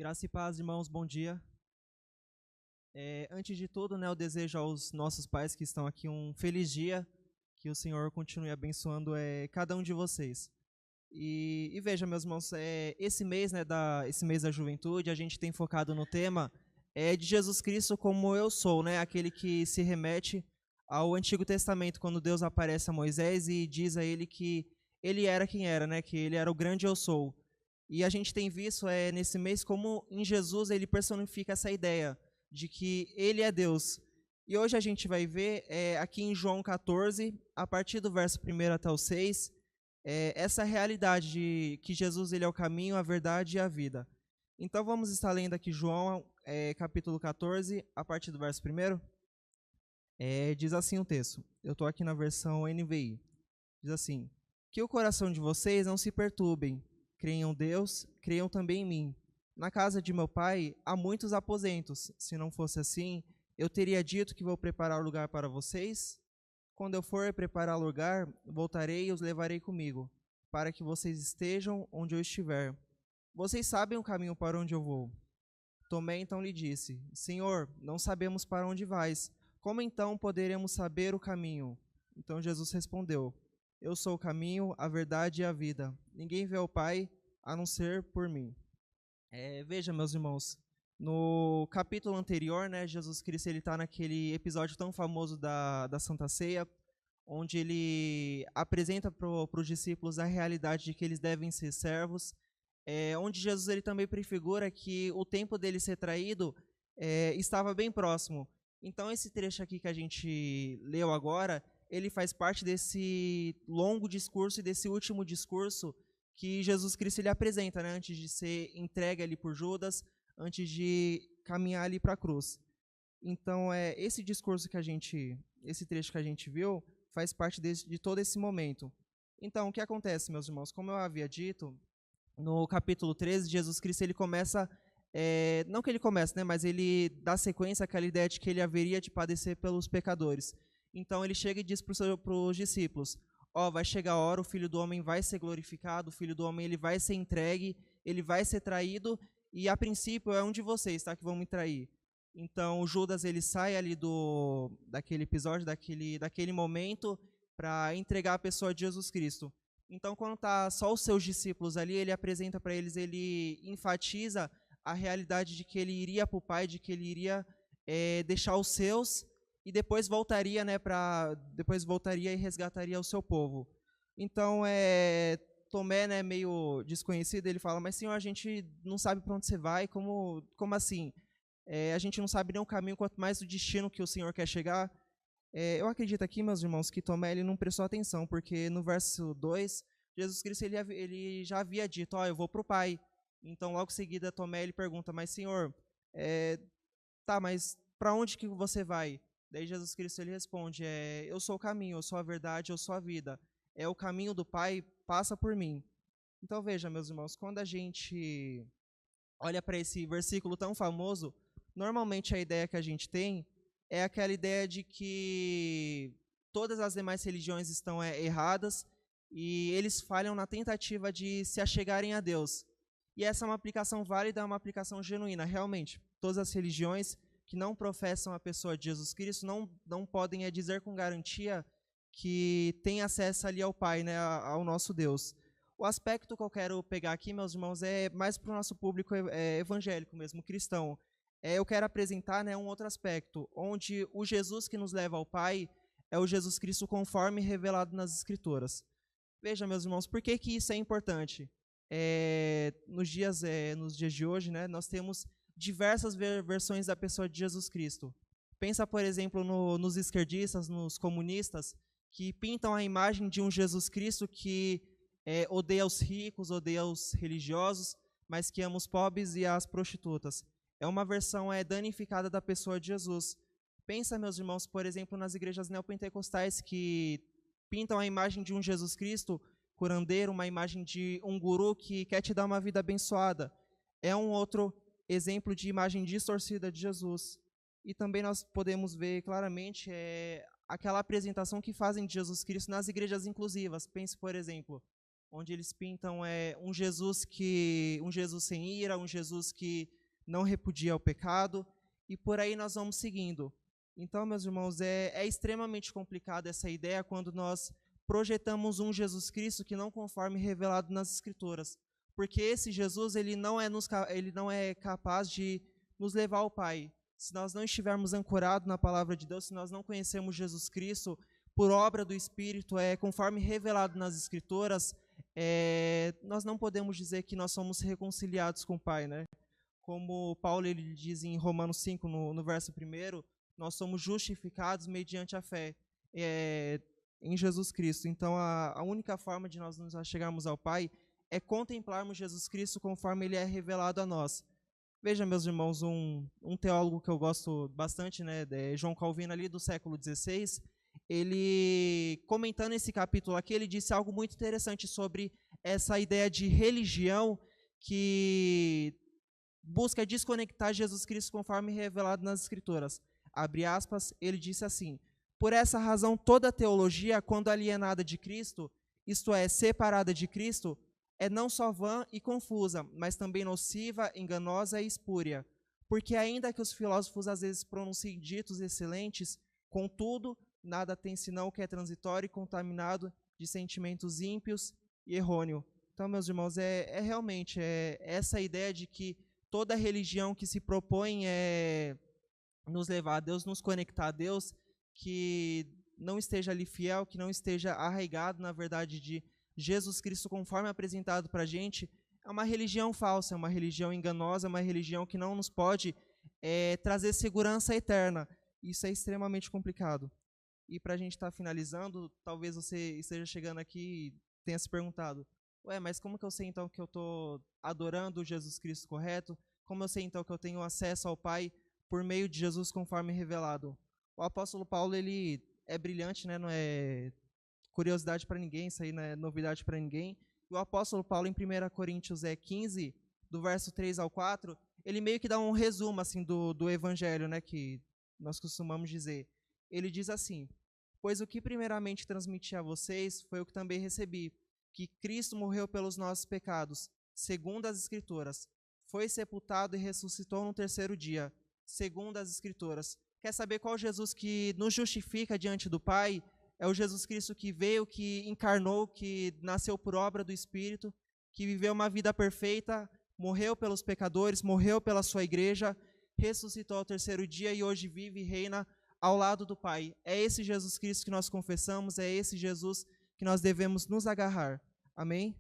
Graça e paz, irmãos, bom dia. Antes de tudo, né, eu desejo aos nossos pais que estão aqui um feliz dia, que o Senhor continue abençoando cada um de vocês. E veja, meus irmãos, esse mês, né, esse mês da juventude, a gente tem focado no tema de Jesus Cristo como eu sou, né, aquele que se remete ao Antigo Testamento, quando Deus aparece a Moisés e diz a ele que ele era quem era, né, que ele era o grande eu sou. E a gente tem visto nesse mês como em Jesus ele personifica essa ideia de que ele é Deus. E hoje a gente vai ver aqui em João 14, a partir do verso 1 até o 6, essa realidade de que Jesus ele é o caminho, a verdade e a vida. Então vamos estar lendo aqui João capítulo 14, a partir do verso 1. Diz assim o texto, eu estou aqui na versão NVI, diz assim: que o coração de vocês não se perturbem, creiam em Deus, creiam também em mim. Na casa de meu pai há muitos aposentos. Se não fosse assim, eu teria dito que vou preparar lugar para vocês. Quando eu for preparar lugar, voltarei e os levarei comigo, para que vocês estejam onde eu estiver. Vocês sabem o caminho para onde eu vou. Tomé então lhe disse: Senhor, não sabemos para onde vais. Como então poderemos saber o caminho? Então Jesus respondeu: Eu sou o caminho, a verdade e a vida. Ninguém vê ao Pai a não ser por mim. Veja, meus irmãos, no capítulo anterior, né, Jesus Cristo está naquele episódio tão famoso da Santa Ceia, onde ele apresenta para os discípulos a realidade de que eles devem ser servos, onde Jesus ele também prefigura que o tempo dele ser traído estava bem próximo. Então esse trecho aqui que a gente leu agora, ele faz parte desse longo discurso e desse último discurso que Jesus Cristo ele apresenta, né, antes de ser entregue ali por Judas, antes de caminhar ali para a cruz. Então, esse discurso esse trecho que a gente viu, faz parte de todo esse momento. Então, o que acontece, meus irmãos? Como eu havia dito, no capítulo 13, Jesus Cristo ele começa, não que ele comece, né, mas ele dá sequência àquela ideia de que ele haveria de padecer pelos pecadores. Então, ele chega e diz para os discípulos: vai chegar a hora, o Filho do Homem vai ser glorificado, o Filho do Homem ele vai ser entregue, ele vai ser traído, e a princípio é um de vocês, tá, que vão me trair. Então Judas ele sai ali daquele episódio, daquele momento, para entregar a pessoa de Jesus Cristo. Então quando tá só os seus discípulos ali, ele apresenta para eles, ele enfatiza a realidade de que ele iria para o Pai, de que ele iria deixar os seus, e depois voltaria, né, depois voltaria e resgataria o seu povo. Então, Tomé, né, meio desconhecido, ele fala: mas Senhor, a gente não sabe para onde você vai, como assim? A gente não sabe nem o caminho, quanto mais o destino que o Senhor quer chegar. Eu acredito aqui, meus irmãos, que Tomé ele não prestou atenção, porque no verso 2, Jesus Cristo ele já havia dito: eu vou para o Pai. Então, logo em seguida, Tomé ele pergunta: mas Senhor, mas para onde que você vai? Daí Jesus Cristo ele responde: eu sou o caminho, eu sou a verdade, eu sou a vida. O caminho do Pai passa por mim. Então veja, meus irmãos, quando a gente olha para esse versículo tão famoso, normalmente a ideia que a gente tem é aquela ideia de que todas as demais religiões estão erradas e eles falham na tentativa de se achegarem a Deus. E essa é uma aplicação válida, é uma aplicação genuína, realmente. Todas as religiões que não professam a pessoa de Jesus Cristo não podem dizer com garantia que tem acesso ali ao Pai, né, ao nosso Deus. O aspecto que eu quero pegar aqui, meus irmãos, é mais para o nosso público evangélico mesmo, cristão. Eu quero apresentar, né, um outro aspecto, onde o Jesus que nos leva ao Pai é o Jesus Cristo conforme revelado nas Escrituras. Veja, meus irmãos, por que isso é importante? Nos dias de hoje, né, nós temos diversas versões da pessoa de Jesus Cristo. Pensa, por exemplo, nos esquerdistas, nos comunistas, que pintam a imagem de um Jesus Cristo que odeia os ricos, odeia os religiosos, mas que ama os pobres e as prostitutas. É uma versão danificada da pessoa de Jesus. Pensa, meus irmãos, por exemplo, nas igrejas neopentecostais que pintam a imagem de um Jesus Cristo curandeiro, uma imagem de um guru que quer te dar uma vida abençoada. É um outro exemplo de imagem distorcida de Jesus. E também nós podemos ver claramente aquela apresentação que fazem de Jesus Cristo nas igrejas inclusivas. Pense, por exemplo, onde eles pintam um Jesus sem ira, um Jesus que não repudia o pecado, e por aí nós vamos seguindo. Então, meus irmãos, é extremamente complicado essa ideia quando nós projetamos um Jesus Cristo que não conforme revelado nas Escrituras, porque esse Jesus ele não é capaz de nos levar ao Pai. Se nós não estivermos ancorados na palavra de Deus, se nós não conhecemos Jesus Cristo por obra do Espírito, conforme revelado nas Escrituras, nós não podemos dizer que nós somos reconciliados com o Pai, né? Como Paulo ele diz em Romanos 5, no verso 1, nós somos justificados mediante a fé em Jesus Cristo. Então, a única forma de nós nos achegarmos ao Pai é contemplarmos Jesus Cristo conforme ele é revelado a nós. Veja, meus irmãos, um teólogo que eu gosto bastante, né, João Calvino, ali do século XVI, ele, comentando esse capítulo aqui, ele disse algo muito interessante sobre essa ideia de religião que busca desconectar Jesus Cristo conforme revelado nas Escrituras. Abre aspas, ele disse assim: por essa razão, toda teologia, quando alienada de Cristo, isto é, separada de Cristo, é não só vã e confusa, mas também nociva, enganosa e espúria. Porque ainda que os filósofos às vezes pronunciem ditos excelentes, contudo, nada tem senão o que é transitório e contaminado de sentimentos ímpios e errôneo. Então, meus irmãos, realmente essa ideia de que toda religião que se propõe nos levar a Deus, nos conectar a Deus, que não esteja ali fiel, que não esteja arraigado na verdade de Jesus Cristo conforme apresentado para a gente, é uma religião falsa, é uma religião enganosa, é uma religião que não nos pode trazer segurança eterna. Isso é extremamente complicado. E para a gente estar finalizando, talvez você esteja chegando aqui e tenha se perguntado: ué, mas como que eu sei então que eu estou adorando o Jesus Cristo correto? Como eu sei então que eu tenho acesso ao Pai por meio de Jesus conforme revelado? O apóstolo Paulo, ele é brilhante, né? Não é curiosidade para ninguém, isso aí não é novidade para ninguém. E o apóstolo Paulo, em 1 Coríntios 15, do verso 3 ao 4, ele meio que dá um resumo assim, do evangelho, né, que nós costumamos dizer. Ele diz assim: pois o que primeiramente transmiti a vocês foi o que também recebi, que Cristo morreu pelos nossos pecados, segundo as Escrituras, foi sepultado e ressuscitou no terceiro dia, segundo as Escrituras. Quer saber qual Jesus que nos justifica diante do Pai? É o Jesus Cristo que veio, que encarnou, que nasceu por obra do Espírito, que viveu uma vida perfeita, morreu pelos pecadores, morreu pela sua igreja, ressuscitou ao terceiro dia e hoje vive e reina ao lado do Pai. É esse Jesus Cristo que nós confessamos, é esse Jesus que nós devemos nos agarrar. Amém?